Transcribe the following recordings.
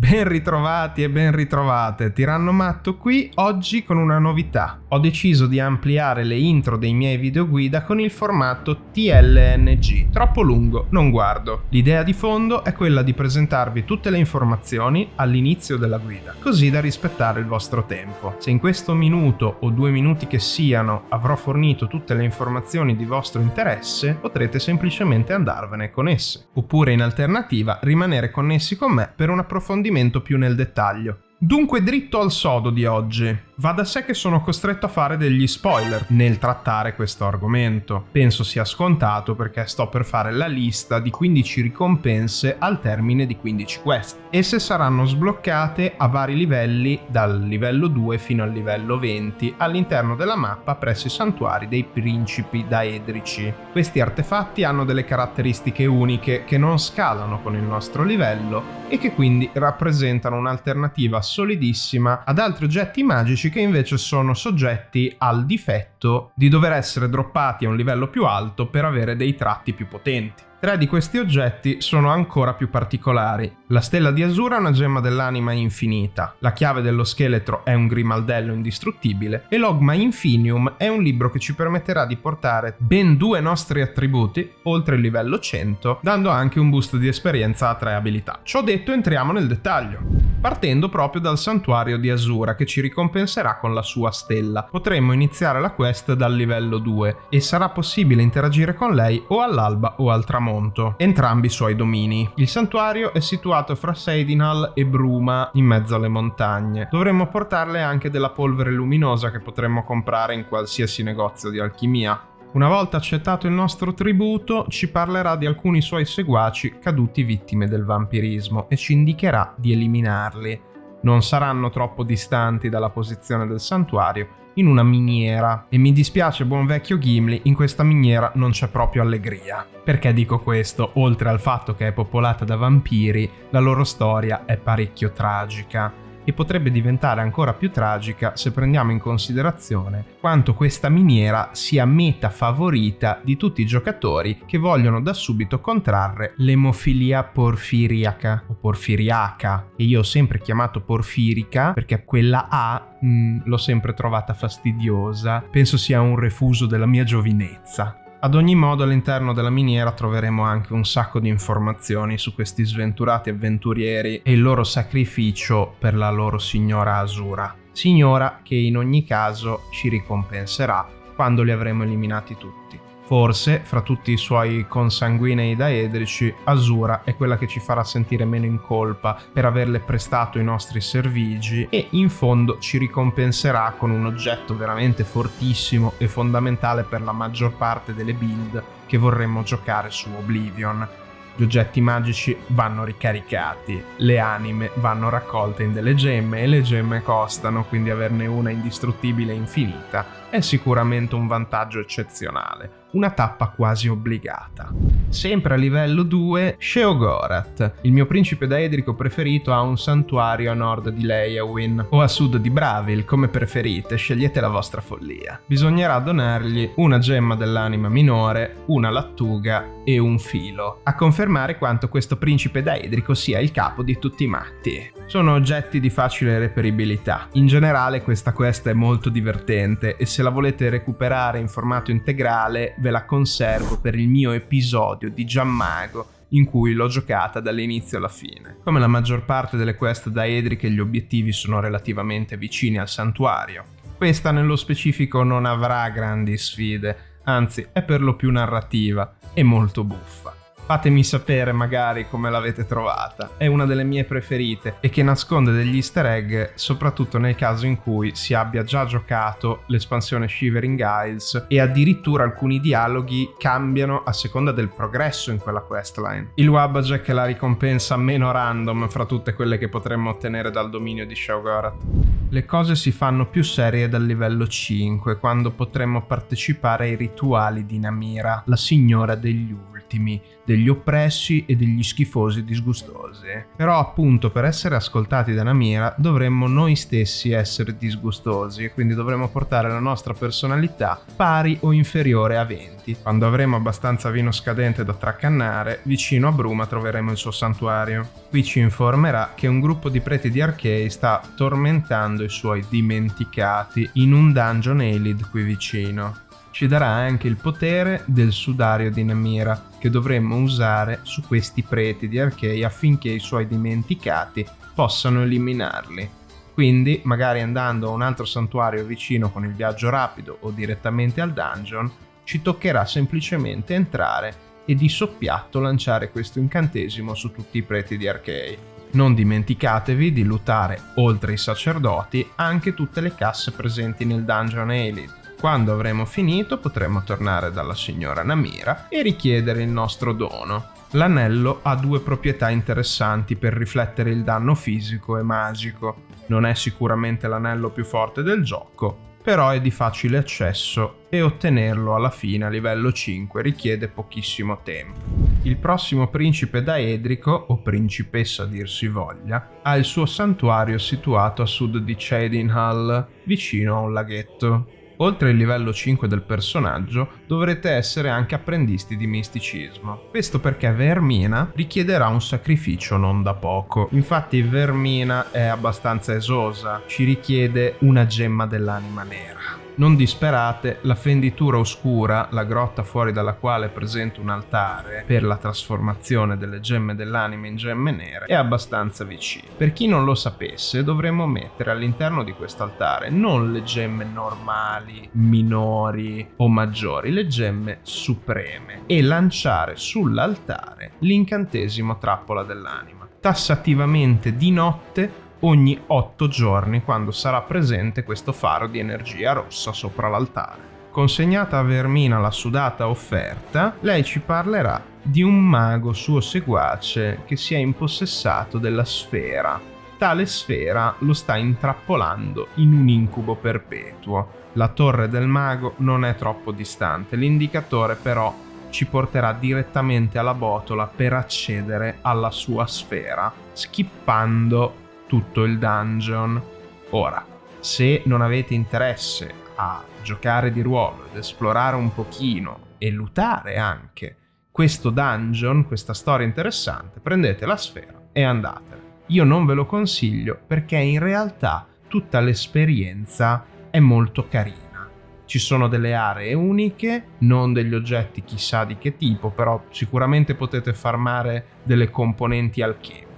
Ben ritrovati e ben ritrovate, Tiranno Matto qui, oggi con una novità. Ho deciso di ampliare le intro dei miei videoguida con il formato TLNG. Troppo lungo, non guardo. L'idea di fondo è quella di presentarvi tutte le informazioni all'inizio della guida, così da rispettare il vostro tempo. Se in questo minuto o 2 minuti che siano avrò fornito tutte le informazioni di vostro interesse, potrete semplicemente andarvene con esse. Oppure in alternativa rimanere connessi con me per un approfondimento più nel dettaglio. Dunque dritto al sodo di oggi. Va da sé che sono costretto a fare degli spoiler nel trattare questo argomento. Penso sia scontato perché sto per fare la lista di 15 ricompense al termine di 15 quest. Esse saranno sbloccate a vari livelli, dal livello 2 fino al livello 20, all'interno della mappa presso i santuari dei principi daedrici. Questi artefatti hanno delle caratteristiche uniche che non scalano con il nostro livello e che quindi rappresentano un'alternativa solidissima ad altri oggetti magici che invece sono soggetti al difetto di dover essere droppati a un livello più alto per avere dei tratti più potenti. 3 di questi oggetti sono ancora più particolari. La stella di Asura è una gemma dell'anima infinita, la chiave dello scheletro è un grimaldello indistruttibile e l'Ogma Infinium è un libro che ci permetterà di portare ben 2 nostri attributi oltre il livello 100, dando anche un boost di esperienza a 3 abilità. Ciò detto, entriamo nel dettaglio. Partendo proprio dal santuario di Asura che ci ricompenserà con la sua stella. Potremmo iniziare la quest dal livello 2 e sarà possibile interagire con lei o all'alba o al tramonto, entrambi i suoi domini. Il santuario è situato fra Seidinal e Bruma, in mezzo alle montagne. Dovremmo portarle anche della polvere luminosa che potremmo comprare in qualsiasi negozio di alchimia. Una volta accettato il nostro tributo, ci parlerà di alcuni suoi seguaci caduti vittime del vampirismo e ci indicherà di eliminarli. Non saranno troppo distanti dalla posizione del santuario, in una miniera. E mi dispiace, buon vecchio Gimli, in questa miniera non c'è proprio allegria. Perché dico questo? Oltre al fatto che è popolata da vampiri, la loro storia è parecchio tragica. E potrebbe diventare ancora più tragica se prendiamo in considerazione quanto questa miniera sia meta favorita di tutti i giocatori che vogliono da subito contrarre l'emofilia porfiriaca o porfiriaca, e io ho sempre chiamato porfirica perché quella A l'ho sempre trovata fastidiosa, penso sia un refuso della mia giovinezza. Ad ogni modo, all'interno della miniera troveremo anche un sacco di informazioni su questi sventurati avventurieri e il loro sacrificio per la loro signora Asura. Signora che in ogni caso ci ricompenserà quando li avremo eliminati tutti. Forse, fra tutti i suoi consanguinei daedrici, Asura è quella che ci farà sentire meno in colpa per averle prestato i nostri servigi e in fondo ci ricompenserà con un oggetto veramente fortissimo e fondamentale per la maggior parte delle build che vorremmo giocare su Oblivion. Gli oggetti magici vanno ricaricati, le anime vanno raccolte in delle gemme e le gemme costano, quindi averne una indistruttibile e infinita è sicuramente un vantaggio eccezionale, una tappa quasi obbligata. Sempre a livello 2, Sheogorath, il mio principe daedrico preferito, ha un santuario a nord di Leyawiin o a sud di Bravil, come preferite, scegliete la vostra follia. Bisognerà donargli una gemma dell'anima minore, una lattuga e un filo, a confermare quanto questo principe daedrico sia il capo di tutti i matti. Sono oggetti di facile reperibilità. In generale questa quest è molto divertente e se la volete recuperare in formato integrale ve la conservo per il mio episodio di Giammago in cui l'ho giocata dall'inizio alla fine. Come la maggior parte delle quest daedriche, gli obiettivi sono relativamente vicini al santuario. Questa nello specifico non avrà grandi sfide, anzi è per lo più narrativa e molto buffa. Fatemi sapere magari come l'avete trovata, è una delle mie preferite e che nasconde degli easter egg soprattutto nel caso in cui si abbia già giocato l'espansione Shivering Isles e addirittura alcuni dialoghi cambiano a seconda del progresso in quella questline. Il Wabbajack è la ricompensa meno random fra tutte quelle che potremmo ottenere dal dominio di Sheogorath. Le cose si fanno più serie dal livello 5 quando potremmo partecipare ai rituali di Namira, la signora degli ultimi. ultimi, degli oppressi e degli schifosi disgustosi. Però appunto per essere ascoltati da Namira dovremmo noi stessi essere disgustosi e quindi dovremmo portare la nostra personalità pari o inferiore a 20. Quando avremo abbastanza vino scadente da tracannare, vicino a Bruma troveremo il suo santuario. Qui ci informerà che un gruppo di preti di Arkay sta tormentando i suoi dimenticati in un dungeon Elid qui vicino. Ci darà anche il potere del sudario di Namira, che dovremmo usare su questi preti di Arkay affinché i suoi dimenticati possano eliminarli. Quindi, magari andando a un altro santuario vicino con il viaggio rapido o direttamente al dungeon, ci toccherà semplicemente entrare e di soppiatto lanciare questo incantesimo su tutti i preti di Arkay. Non dimenticatevi di lootare, oltre ai sacerdoti, anche tutte le casse presenti nel dungeon Elid. Quando avremo finito potremo tornare dalla signora Namira e richiedere il nostro dono. L'anello ha 2 proprietà interessanti per riflettere il danno fisico e magico. Non è sicuramente l'anello più forte del gioco, però è di facile accesso e ottenerlo alla fine a livello 5 richiede pochissimo tempo. Il prossimo principe daedrico, o principessa a dir si voglia, ha il suo santuario situato a sud di Cheydinhal, vicino a un laghetto. Oltre il livello 5 del personaggio, dovrete essere anche apprendisti di misticismo. Questo perché Vermina richiederà un sacrificio non da poco. Infatti Vermina è abbastanza esosa, ci richiede una gemma dell'anima nera. Non disperate, la fenditura oscura, la grotta fuori dalla quale è presente un altare per la trasformazione delle gemme dell'anima in gemme nere, è abbastanza vicina. Per chi non lo sapesse, dovremmo mettere all'interno di quest'altare non le gemme normali, minori o maggiori, le gemme supreme, e lanciare sull'altare l'incantesimo trappola dell'anima, tassativamente di notte ogni 8 giorni quando sarà presente questo faro di energia rossa sopra l'altare. Consegnata a Vermina la sudata offerta, lei ci parlerà di un mago suo seguace che si è impossessato della sfera. Tale sfera lo sta intrappolando in un incubo perpetuo. La torre del mago non è troppo distante, l'indicatore però ci porterà direttamente alla botola per accedere alla sua sfera, skippando tutto il dungeon. Ora, se non avete interesse a giocare di ruolo ed esplorare un pochino e lootare anche questo dungeon, questa storia interessante, prendete la sfera e andatene. Io non ve lo consiglio perché in realtà tutta l'esperienza è molto carina. Ci sono delle aree uniche, non degli oggetti chissà di che tipo, però sicuramente potete farmare delle componenti alchemiche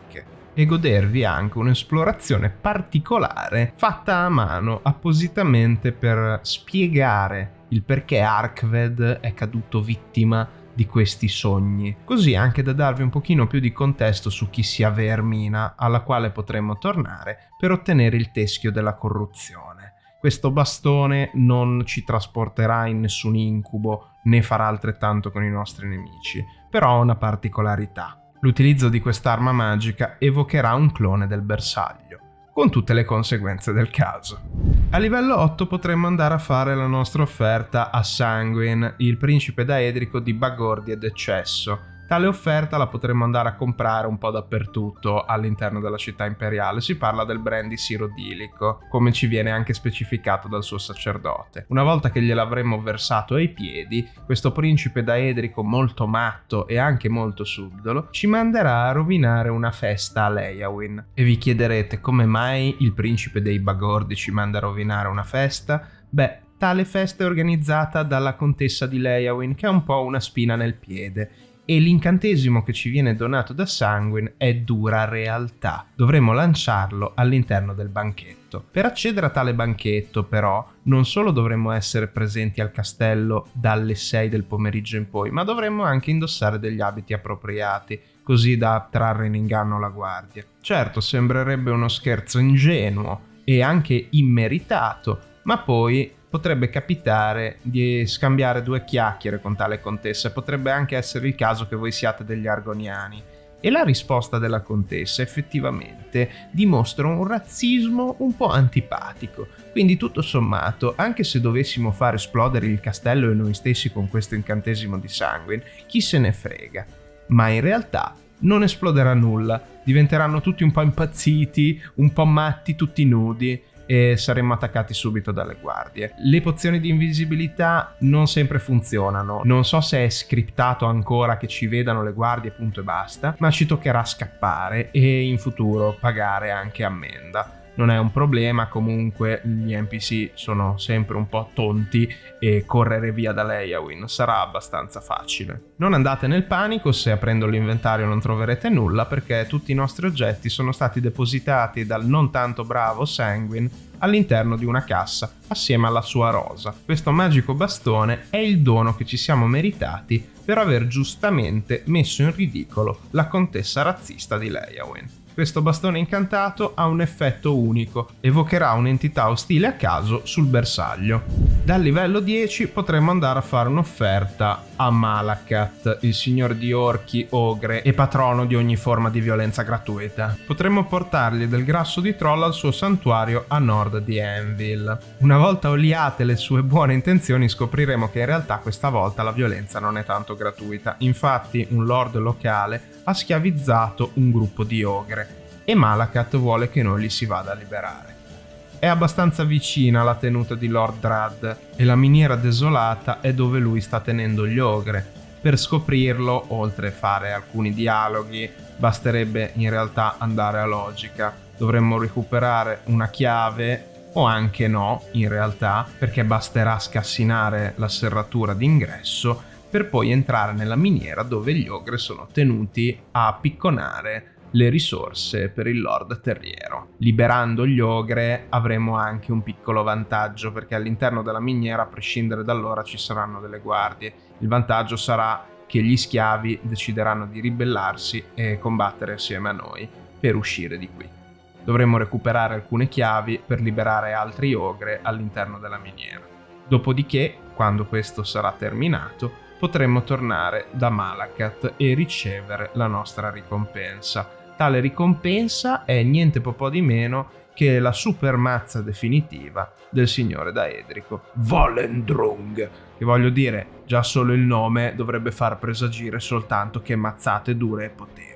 e godervi anche un'esplorazione particolare fatta a mano appositamente per spiegare il perché Arkved è caduto vittima di questi sogni, così anche da darvi un pochino più di contesto su chi sia Vermina, alla quale potremo tornare per ottenere il teschio della corruzione. Questo bastone non ci trasporterà in nessun incubo né farà altrettanto con i nostri nemici, però ha una particolarità. L'utilizzo di quest'arma magica evocherà un clone del bersaglio, con tutte le conseguenze del caso. A livello 8 potremmo andare a fare la nostra offerta a Sanguin, il principe daedrico di Bagordi ed Eccesso. Tale offerta la potremmo andare a comprare un po' dappertutto all'interno della città imperiale. Si parla del brandy sirodilico, come ci viene anche specificato dal suo sacerdote. Una volta che gliel'avremo versato ai piedi, questo principe daedrico molto matto e anche molto subdolo ci manderà a rovinare una festa a Leyawiin. E vi chiederete come mai il principe dei Bagordi ci manda a rovinare una festa? Beh, tale festa è organizzata dalla contessa di Leyawiin, che ha un po' una spina nel piede. E l'incantesimo che ci viene donato da Sanguin è dura realtà. Dovremo lanciarlo all'interno del banchetto. Per accedere a tale banchetto, però, non solo dovremmo essere presenti al castello dalle 6 del pomeriggio in poi, ma dovremmo anche indossare degli abiti appropriati, così da trarre in inganno la guardia. Certo, sembrerebbe uno scherzo ingenuo e anche immeritato, ma poi potrebbe capitare di scambiare 2 chiacchiere con tale contessa, potrebbe anche essere il caso che voi siate degli argoniani E la risposta della contessa effettivamente dimostra un razzismo un po' antipatico. Quindi tutto sommato, anche se dovessimo far esplodere il castello e noi stessi con questo incantesimo di Sanguine, chi se ne frega. Ma in realtà non esploderà nulla, diventeranno tutti un po' impazziti, un po' matti, tutti nudi, e saremmo attaccati subito dalle guardie. Le pozioni di invisibilità non sempre funzionano, non so se è scriptato ancora che ci vedano le guardie punto e basta, ma ci toccherà scappare e in futuro pagare anche ammenda. Non è un problema, comunque gli NPC sono sempre un po' tonti e correre via da Leyawiin sarà abbastanza facile. Non andate nel panico se aprendo l'inventario non troverete nulla, perché tutti i nostri oggetti sono stati depositati dal non tanto bravo Sanguine all'interno di una cassa assieme alla sua rosa. Questo magico bastone è il dono che ci siamo meritati per aver giustamente messo in ridicolo la contessa razzista di Leyawiin. Questo bastone incantato ha un effetto unico, evocherà un'entità ostile a caso sul bersaglio. Dal livello 10 potremo andare a fare un'offerta a Malacath, il signore di orchi, ogre e patrono di ogni forma di violenza gratuita. Potremmo portargli del grasso di troll al suo santuario a nord di Anvil. Una volta oliate le sue buone intenzioni scopriremo che in realtà questa volta la violenza non è tanto gratuita. Infatti un lord locale ha schiavizzato un gruppo di ogre e Malacath vuole che noi li si vada a liberare. È abbastanza vicina alla tenuta di Lord Drad e la miniera desolata è dove lui sta tenendo gli ogre. Per scoprirlo, oltre a fare alcuni dialoghi, basterebbe in realtà andare a logica. Dovremmo recuperare una chiave, o anche no, in realtà, perché basterà scassinare la serratura d'ingresso per poi entrare nella miniera dove gli ogre sono tenuti a picconare le risorse per il Lord Terriero. Liberando gli ogre avremo anche un piccolo vantaggio, perché all'interno della miniera, a prescindere da allora, ci saranno delle guardie. Il vantaggio sarà che gli schiavi decideranno di ribellarsi e combattere assieme a noi per uscire di qui. Dovremo recuperare alcune chiavi per liberare altri ogre all'interno della miniera. Dopodiché, quando questo sarà terminato, potremmo tornare da Malacath e ricevere la nostra ricompensa. Tale ricompensa è niente po' di meno che la super mazza definitiva del signore Daedrico, Volendrung, che voglio dire, già solo il nome dovrebbe far presagire soltanto che mazzate dure e potenti.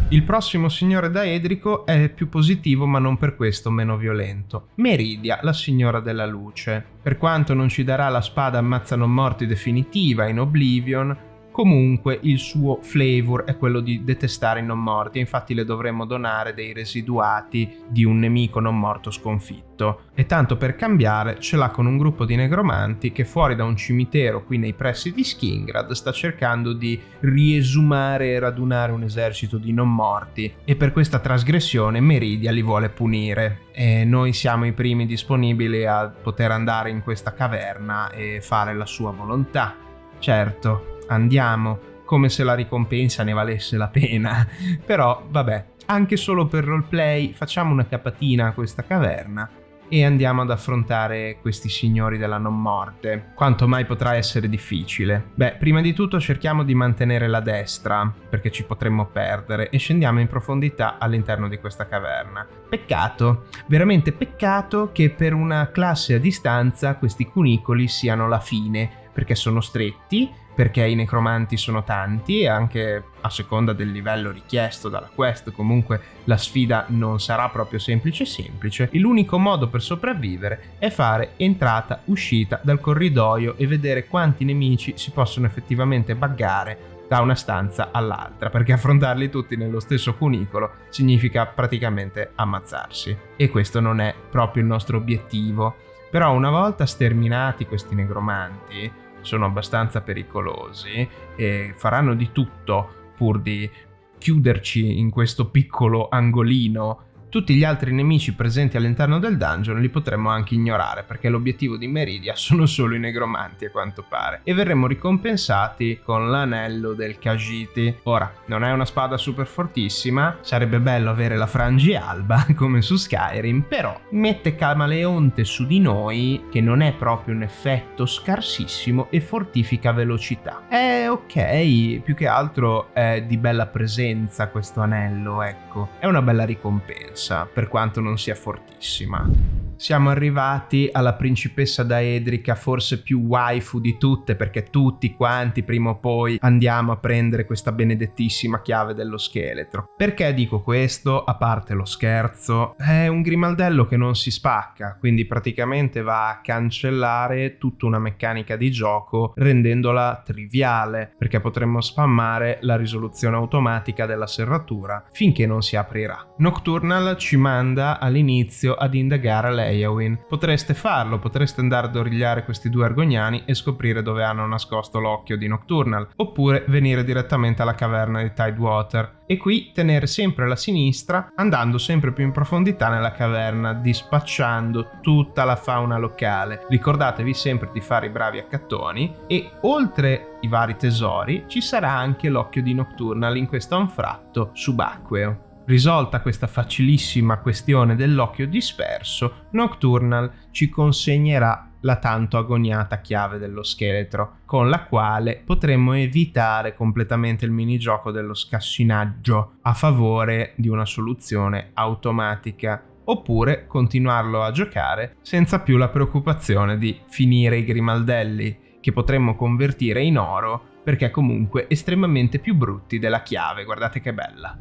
Il prossimo signore Daedrico è più positivo, ma non per questo meno violento. Meridia, la signora della luce. Per quanto non ci darà la spada ammazza non morti definitiva in Oblivion, comunque il suo flavor è quello di detestare i non morti, infatti le dovremmo donare dei residuati di un nemico non morto sconfitto. E tanto per cambiare ce l'ha con un gruppo di negromanti che fuori da un cimitero qui nei pressi di Skingrad sta cercando di riesumare e radunare un esercito di non morti, e per questa trasgressione Meridia li vuole punire. E noi siamo i primi disponibili a poter andare in questa caverna e fare la sua volontà. Certo, andiamo, come se la ricompensa ne valesse la pena. Però, vabbè, anche solo per roleplay facciamo una capatina a questa caverna e andiamo ad affrontare questi signori della non morte. Quanto mai potrà essere difficile? Beh, prima di tutto cerchiamo di mantenere la destra, perché ci potremmo perdere, e scendiamo in profondità all'interno di questa caverna. Peccato, veramente peccato che per una classe a distanza questi cunicoli siano la fine, perché sono stretti, perché i necromanti sono tanti e anche a seconda del livello richiesto dalla quest comunque la sfida non sarà proprio semplice e l'unico modo per sopravvivere è fare entrata uscita dal corridoio e vedere quanti nemici si possono effettivamente buggare da una stanza all'altra, perché affrontarli tutti nello stesso cunicolo significa praticamente ammazzarsi e questo non è proprio il nostro obiettivo. Però una volta sterminati questi negromanti, sono abbastanza pericolosi e faranno di tutto pur di chiuderci in questo piccolo angolino. Tutti gli altri nemici presenti all'interno del dungeon li potremmo anche ignorare, perché l'obiettivo di Meridia sono solo i negromanti a quanto pare, e verremo ricompensati con l'anello del Khajiit. Ora, non è una spada super fortissima, sarebbe bello avere la frangialba come su Skyrim, però mette Camaleonte su di noi, che non è proprio un effetto scarsissimo, e fortifica velocità. Ok, più che altro è di bella presenza questo anello, ecco, è una bella ricompensa, per quanto non sia fortissima. Siamo arrivati alla principessa Daedrica, forse più waifu di tutte, perché tutti quanti prima o poi andiamo a prendere questa benedettissima chiave dello scheletro. Perché dico questo? A parte lo scherzo, è un grimaldello che non si spacca, quindi praticamente va a cancellare tutta una meccanica di gioco rendendola triviale, perché potremmo spammare la risoluzione automatica della serratura finché non si aprirà. Nocturnal ci manda all'inizio ad indagare l'Eowyn. Potreste farlo, potreste andare ad origliare questi due argoniani e scoprire dove hanno nascosto l'occhio di Nocturnal, oppure venire direttamente alla caverna di Tidewater e qui tenere sempre alla sinistra, andando sempre più in profondità nella caverna, dispacciando tutta la fauna locale. Ricordatevi sempre di fare i bravi accattoni, e oltre i vari tesori ci sarà anche l'occhio di Nocturnal in questo anfratto subacqueo. Risolta questa facilissima questione dell'occhio disperso, Nocturnal ci consegnerà la tanto agoniata chiave dello scheletro, con la quale potremmo evitare completamente il minigioco dello scassinaggio a favore di una soluzione automatica, oppure continuarlo a giocare senza più la preoccupazione di finire i grimaldelli, che potremmo convertire in oro perché comunque estremamente più brutti della chiave. Guardate che bella.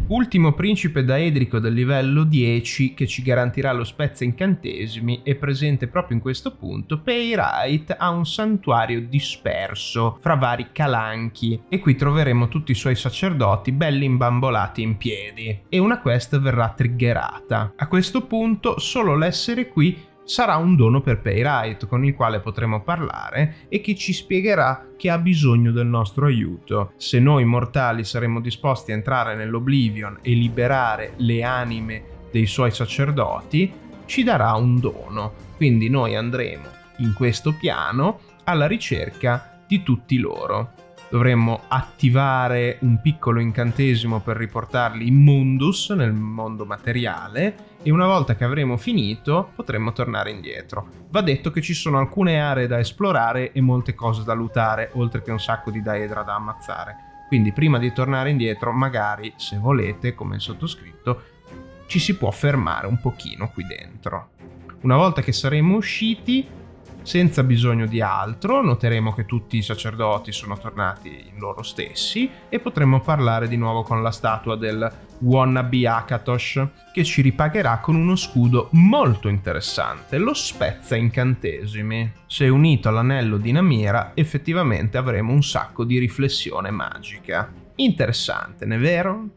Ultimo principe daedrico del livello 10 che ci garantirà lo spezza incantesimi è presente proprio in questo punto. Payright ha un santuario disperso fra vari calanchi e qui troveremo tutti i suoi sacerdoti belli imbambolati in piedi e una quest verrà triggerata. A questo punto solo l'essere qui sarà un dono per Payright con il quale potremo parlare e che ci spiegherà che ha bisogno del nostro aiuto. Se noi mortali saremo disposti a entrare nell'Oblivion e liberare le anime dei suoi sacerdoti, ci darà un dono. Quindi noi andremo in questo piano alla ricerca di tutti loro. Dovremmo attivare un piccolo incantesimo per riportarli in Mundus, nel mondo materiale, e una volta che avremo finito potremmo tornare indietro. Va detto che ci sono alcune aree da esplorare e molte cose da lootare, oltre che un sacco di daedra da ammazzare. Quindi prima di tornare indietro, magari, se volete, come il sottoscritto, ci si può fermare un pochino qui dentro. Una volta che saremo usciti, senza bisogno di altro, noteremo che tutti i sacerdoti sono tornati in loro stessi e potremo parlare di nuovo con la statua del wannabe Akatosh, che ci ripagherà con uno scudo molto interessante, lo spezza incantesimi. Se unito all'anello di Namira, effettivamente avremo un sacco di riflessione magica. Interessante, non è vero?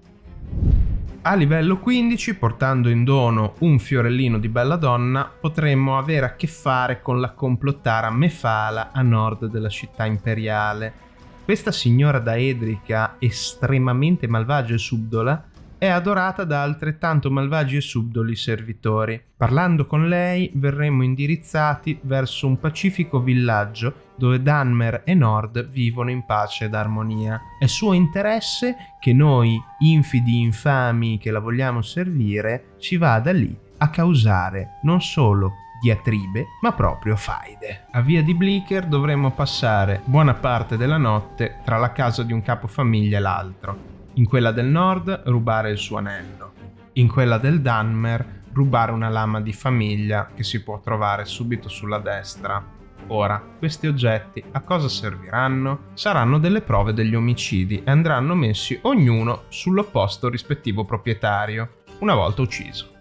A livello 15, portando in dono un fiorellino di bella donna, potremmo avere a che fare con la complottara Mefala a nord della città imperiale. Questa signora daedrica estremamente malvagia e subdola è adorata da altrettanto malvagi e subdoli servitori. Parlando con lei verremo indirizzati verso un pacifico villaggio dove Dunmer e Nord vivono in pace ed armonia. È suo interesse che noi, infidi infami che la vogliamo servire, ci vada lì a causare non solo diatribe, ma proprio faide. A Via di Bleaker dovremo passare buona parte della notte tra la casa di un capofamiglia e l'altro. In quella del Nord rubare il suo anello, in quella del Dunmer rubare una lama di famiglia che si può trovare subito sulla destra. Ora, questi oggetti a cosa serviranno? Saranno delle prove degli omicidi e andranno messi ognuno sull'opposto rispettivo proprietario, una volta ucciso.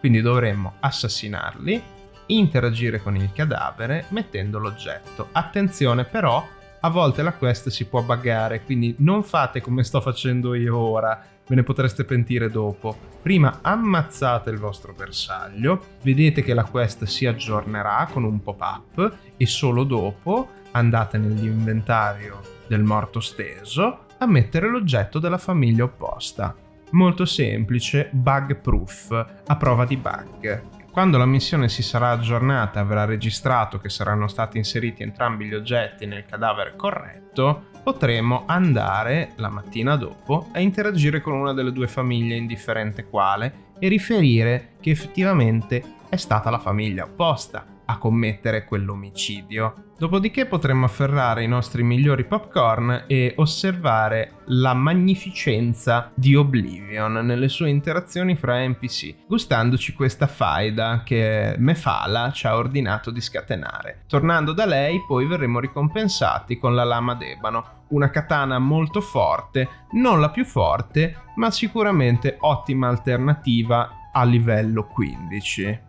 Quindi dovremmo assassinarli, interagire con il cadavere mettendo l'oggetto. Attenzione però, a volte la quest si può buggare, quindi non fate come sto facendo io ora, ve ne potreste pentire dopo. Prima ammazzate il vostro bersaglio, vedete che la quest si aggiornerà con un pop-up e solo dopo andate nell'inventario del morto steso a mettere l'oggetto della famiglia opposta. Molto semplice, bug proof, a prova di bug. Quando la missione si sarà aggiornata e avrà registrato che saranno stati inseriti entrambi gli oggetti nel cadavere corretto, potremo andare la mattina dopo a interagire con una delle due famiglie, indifferente quale, e riferire che effettivamente è stata la famiglia opposta a commettere quell'omicidio. Dopodiché potremo afferrare i nostri migliori popcorn e osservare la magnificenza di Oblivion nelle sue interazioni fra NPC, gustandoci questa faida che Mephala ci ha ordinato di scatenare. Tornando da lei, poi verremo ricompensati con la lama d'ebano, una katana molto forte, non la più forte, ma sicuramente ottima alternativa a livello 15.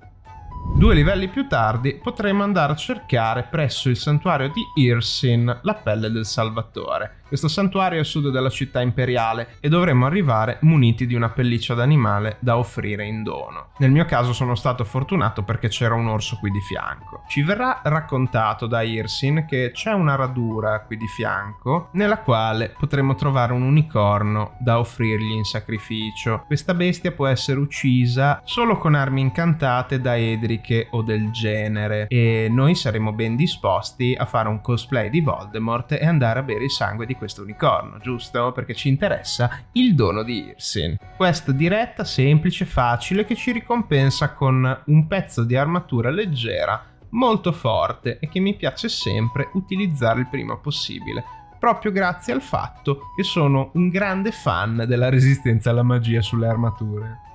2 livelli più tardi potremo andare a cercare presso il santuario di Hircine la pelle del Salvatore. Questo santuario è a sud della città imperiale e dovremo arrivare muniti di una pelliccia d'animale da offrire in dono. Nel mio caso sono stato fortunato perché c'era un orso qui di fianco. Ci verrà raccontato da Hircine che c'è una radura qui di fianco nella quale potremo trovare un unicorno da offrirgli in sacrificio. Questa bestia può essere uccisa solo con armi incantate da edriche o del genere e noi saremo ben disposti a fare un cosplay di Voldemort e andare a bere il sangue di questo unicorno, giusto? Perché ci interessa il dono di Hircine. Quest diretta, semplice, facile, che ci ricompensa con un pezzo di armatura leggera molto forte e che mi piace sempre utilizzare il prima possibile, proprio grazie al fatto che sono un grande fan della resistenza alla magia sulle armature.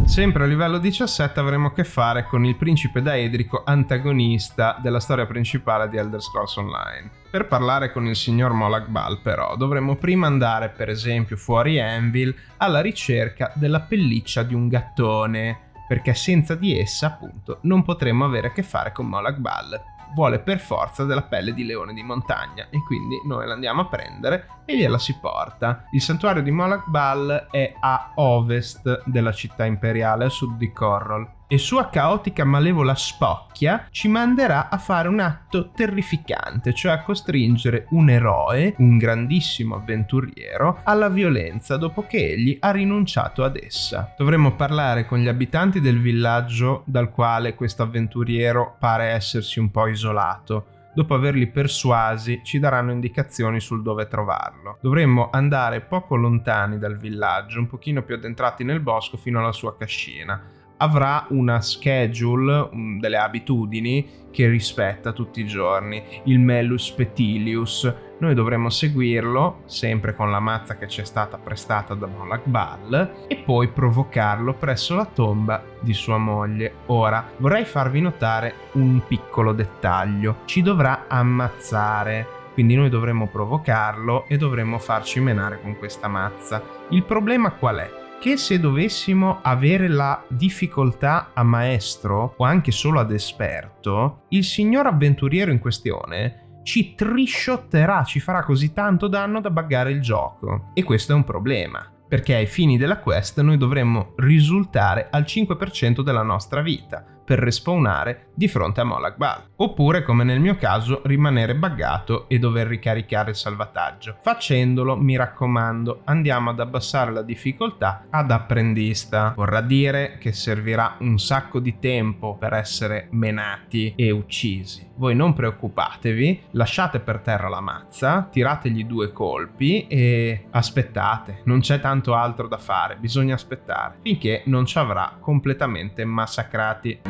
Sempre a livello 17 avremo a che fare con il principe daedrico antagonista della storia principale di Elder Scrolls Online. Per parlare con il signor Molag Bal però dovremo prima andare per esempio fuori Anvil alla ricerca della pelliccia di un gattone, perché senza di essa appunto non potremo avere a che fare con Molag Bal. Vuole per forza della pelle di leone di montagna e quindi noi la andiamo a prendere e gliela si porta. Il santuario di Molag Bal è a ovest della città imperiale, a sud di Corrol, e sua caotica malevola spocchia ci manderà a fare un atto terrificante, cioè a costringere un eroe, un grandissimo avventuriero, alla violenza dopo che egli ha rinunciato ad essa. Dovremo parlare con gli abitanti del villaggio dal quale questo avventuriero pare essersi un po' isolato. Dopo averli persuasi ci daranno indicazioni sul dove trovarlo. Dovremmo andare poco lontani dal villaggio, un pochino più addentrati nel bosco fino alla sua cascina. Avrà una schedule, delle abitudini che rispetta tutti i giorni, il Mellus Petilius. Noi dovremo seguirlo, sempre con la mazza che ci è stata prestata da Molag Bal, e poi provocarlo presso la tomba di sua moglie. Ora, vorrei farvi notare un piccolo dettaglio. Ci dovrà ammazzare, quindi noi dovremo provocarlo e dovremo farci menare con questa mazza. Il problema qual è? Che se dovessimo avere la difficoltà a maestro o anche solo ad esperto, il signor avventuriero in questione ci trisciotterà, ci farà così tanto danno da buggare il gioco. E questo è un problema, perché ai fini della quest noi dovremmo risultare al 5% della nostra vita per respawnare di fronte a Molag Bal, oppure come nel mio caso rimanere buggato e dover ricaricare il salvataggio. Facendolo, mi raccomando, andiamo ad abbassare la difficoltà ad apprendista. Vorrà dire che servirà un sacco di tempo per essere menati e uccisi. Voi non preoccupatevi, lasciate per terra la mazza, tirategli 2 colpi e aspettate. Non c'è tanto altro da fare, bisogna aspettare finché non ci avrà completamente massacrati.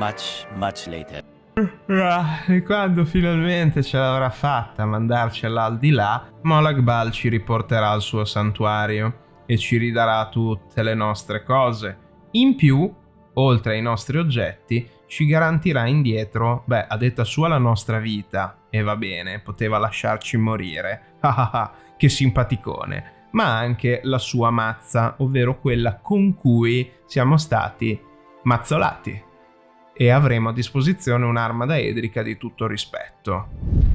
Much later. E quando finalmente ce l'avrà fatta a mandarci all'aldilà, Molag Bal ci riporterà al suo santuario e ci ridarà tutte le nostre cose. In più, oltre ai nostri oggetti, ci garantirà indietro, a detta sua, la nostra vita. E va bene, poteva lasciarci morire. Che simpaticone. Ma anche la sua mazza, ovvero quella con cui siamo stati mazzolati. E avremo a disposizione un'arma daedrica di tutto rispetto.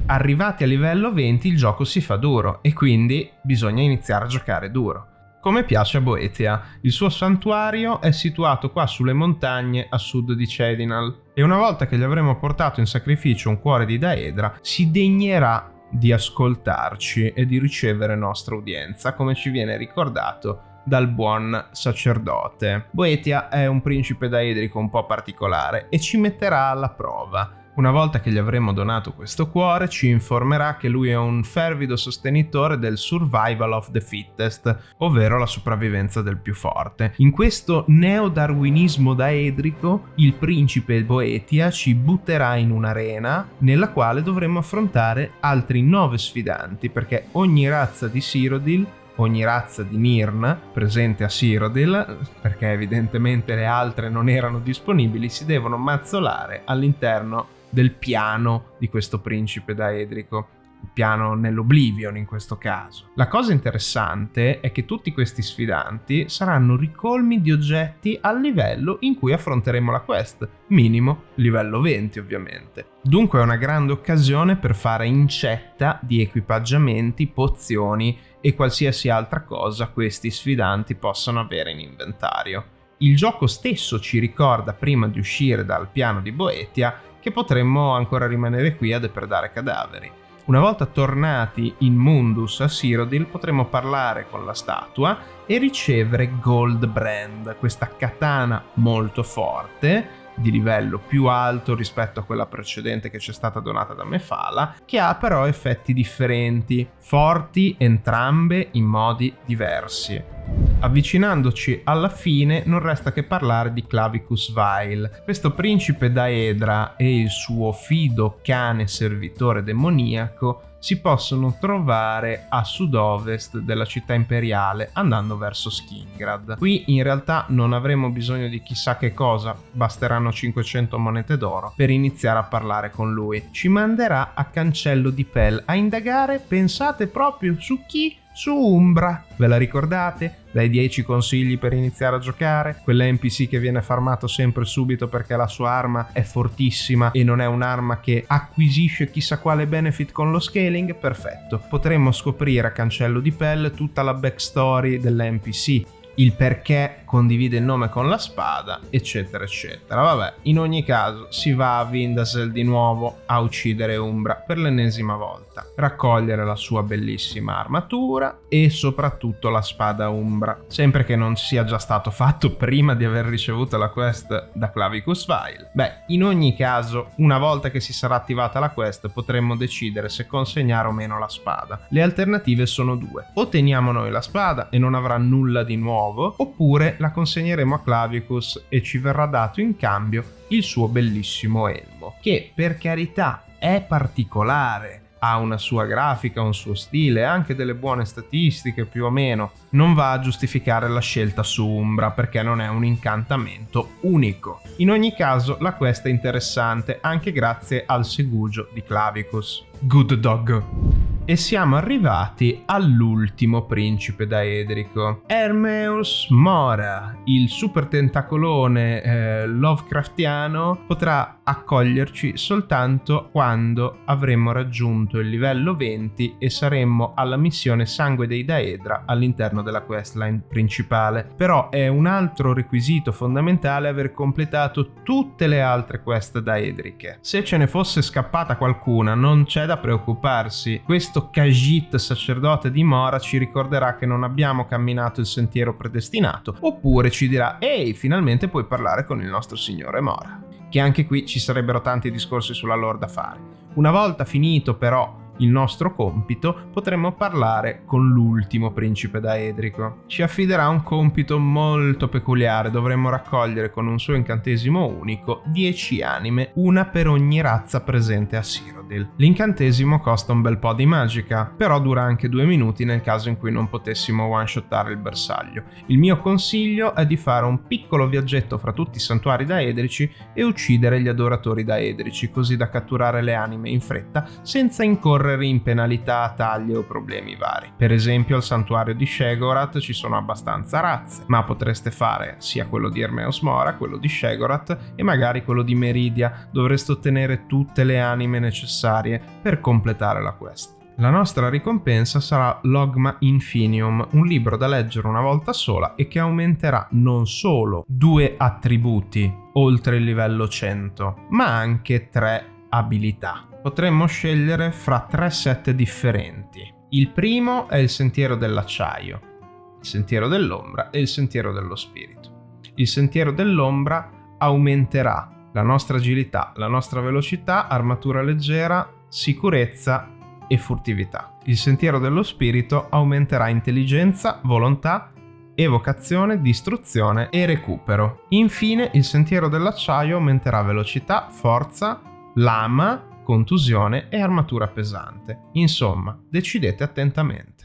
Arrivati a livello 20 il gioco si fa duro e quindi bisogna iniziare a giocare duro. Come piace a Boetia, il suo santuario è situato qua sulle montagne a sud di Cedinal e una volta che gli avremo portato in sacrificio un cuore di Daedra si degnerà di ascoltarci e di ricevere nostra udienza, come ci viene ricordato dal buon sacerdote. Boetia è un principe daedrico un po' particolare e ci metterà alla prova. Una volta che gli avremo donato questo cuore, ci informerà che lui è un fervido sostenitore del survival of the fittest, ovvero la sopravvivenza del più forte. In questo neodarwinismo daedrico, il principe Boetia ci butterà in un'arena nella quale dovremo affrontare altri 9 sfidanti, perché ogni razza di Cyrodiil, ogni razza di Nirn presente a Cyrodiil, perché evidentemente le altre non erano disponibili, si devono mazzolare all'interno del piano di questo principe daedrico, il piano nell'Oblivion in questo caso. La cosa interessante è che tutti questi sfidanti saranno ricolmi di oggetti al livello in cui affronteremo la quest, minimo livello 20 ovviamente. Dunque è una grande occasione per fare incetta di equipaggiamenti, pozioni e qualsiasi altra cosa questi sfidanti possano avere in inventario. Il gioco stesso ci ricorda, prima di uscire dal piano di Boetia, che potremmo ancora rimanere qui a depredare cadaveri. Una volta tornati in Mundus a Cyrodiil potremo parlare con la statua e ricevere Goldbrand, questa katana molto forte, di livello più alto rispetto a quella precedente che ci è stata donata da Mephala, che ha però effetti differenti, forti entrambe in modi diversi. Avvicinandoci alla fine non resta che parlare di Clavicus Vile, questo principe daedra e il suo fido cane servitore demoniaco si possono trovare a sud-ovest della città imperiale andando verso Skingrad. Qui in realtà non avremo bisogno di chissà che cosa, basteranno 500 monete d'oro per iniziare a parlare con lui. Ci manderà a Cancello di Pel a indagare, pensate proprio su chi? Su Umbra. Ve la ricordate? Dai 10 consigli per iniziare a giocare? Quella NPC che viene farmato sempre subito perché la sua arma è fortissima e non è un'arma che acquisisce chissà quale benefit con lo scaling? Perfetto. Potremmo scoprire a Cancello di Pel tutta la backstory dell'NPC, il perché condivide il nome con la spada, eccetera eccetera. Vabbè, in ogni caso si va a Vindasel di nuovo a uccidere Umbra per l'ennesima volta, raccogliere la sua bellissima armatura e soprattutto la spada Umbra, sempre che non sia già stato fatto prima di aver ricevuto la quest da Clavicus Vile. Beh, in ogni caso, una volta che si sarà attivata la quest potremmo decidere se consegnare o meno la spada. Le alternative sono due: o teniamo noi la spada e non avrà nulla di nuovo, oppure la consegneremo a Clavicus e ci verrà dato in cambio il suo bellissimo elmo, che per carità è particolare, ha una sua grafica, un suo stile, anche delle buone statistiche più o meno. Non va a giustificare la scelta su Umbra perché non è un incantamento unico. In ogni caso la quest è interessante anche grazie al segugio di Clavicus. Good dog. E siamo arrivati all'ultimo principe daedrico, Hermeus Mora. Il super tentacolone Lovecraftiano potrà accoglierci soltanto quando avremo raggiunto il livello 20 e saremmo alla missione Sangue dei Daedra all'interno della questline principale. Però è un altro requisito fondamentale aver completato tutte le altre quest daedriche. Se ce ne fosse scappata qualcuna non c'è da preoccuparsi, questo Khajiit sacerdote di Mora ci ricorderà che non abbiamo camminato il sentiero predestinato, oppure ci dirà: ehi, finalmente puoi parlare con il nostro signore Mora. Che anche qui ci sarebbero tanti discorsi sulla lore da fare. Una volta finito però il nostro compito, potremo parlare con l'ultimo principe daedrico. Ci affiderà un compito molto peculiare: dovremo raccogliere con un suo incantesimo unico 10 anime, una per ogni razza presente a Cyrodiil. L'incantesimo costa un bel po' di magica, però dura anche 2 minuti nel caso in cui non potessimo one-shottare il bersaglio. Il mio consiglio è di fare un piccolo viaggetto fra tutti i santuari daedrici e uccidere gli adoratori daedrici, così da catturare le anime in fretta senza incorrere in penalità, taglie o problemi vari. Per esempio al santuario di Sheogorath ci sono abbastanza razze, ma potreste fare sia quello di Hermeus Mora, quello di Sheogorath e magari quello di Meridia. Dovreste ottenere tutte le anime necessarie per completare la quest. La nostra ricompensa sarà Logma Infinium, un libro da leggere una volta sola e che aumenterà non solo 2 attributi oltre il livello 100, ma anche 3 abilità. Potremmo scegliere fra 3 set differenti. Il primo è il Sentiero dell'Acciaio. sentiero dell'ombra e il sentiero dello spirito. Il sentiero dell'ombra aumenterà la nostra agilità, la nostra velocità, armatura leggera, sicurezza e furtività. Il sentiero dello spirito aumenterà intelligenza, volontà, evocazione, distruzione e recupero. Infine, il sentiero dell'acciaio aumenterà velocità, forza, lama, contusione e armatura pesante. Insomma, decidete attentamente.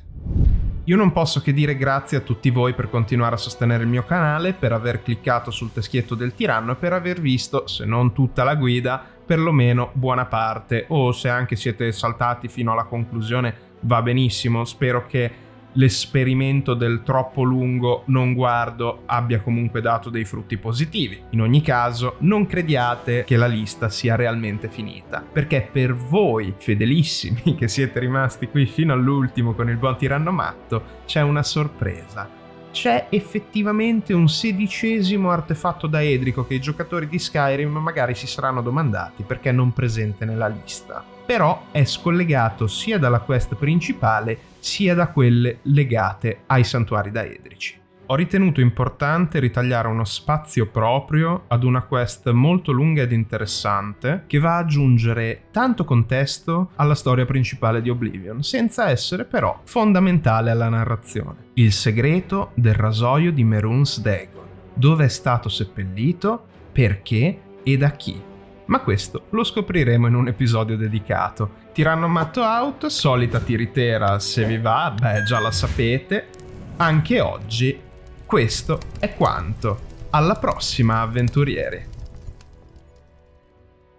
Io non posso che dire grazie a tutti voi per continuare a sostenere il mio canale, per aver cliccato sul teschietto del tiranno e per aver visto, se non tutta la guida, perlomeno buona parte, o se anche siete saltati fino alla conclusione va benissimo. Spero che l'esperimento del troppo lungo non guardo abbia comunque dato dei frutti positivi. In ogni caso, non crediate che la lista sia realmente finita, perché per voi fedelissimi che siete rimasti qui fino all'ultimo con il buon tiranno matto c'è una sorpresa. C'è effettivamente un 16° artefatto daedrico che i giocatori di Skyrim magari si saranno domandati perché non presente nella lista. Però è scollegato sia dalla quest principale sia da quelle legate ai santuari daedrici. Ho ritenuto importante ritagliare uno spazio proprio ad una quest molto lunga ed interessante che va ad aggiungere tanto contesto alla storia principale di Oblivion, senza essere però fondamentale alla narrazione. Il segreto del rasoio di Mehrunes Dagon. Dove è stato seppellito, perché e da chi. Ma questo lo scopriremo in un episodio dedicato. Tiranno matto out, solita tiritera se vi va, già la sapete. Anche oggi questo è quanto. Alla prossima, avventurieri!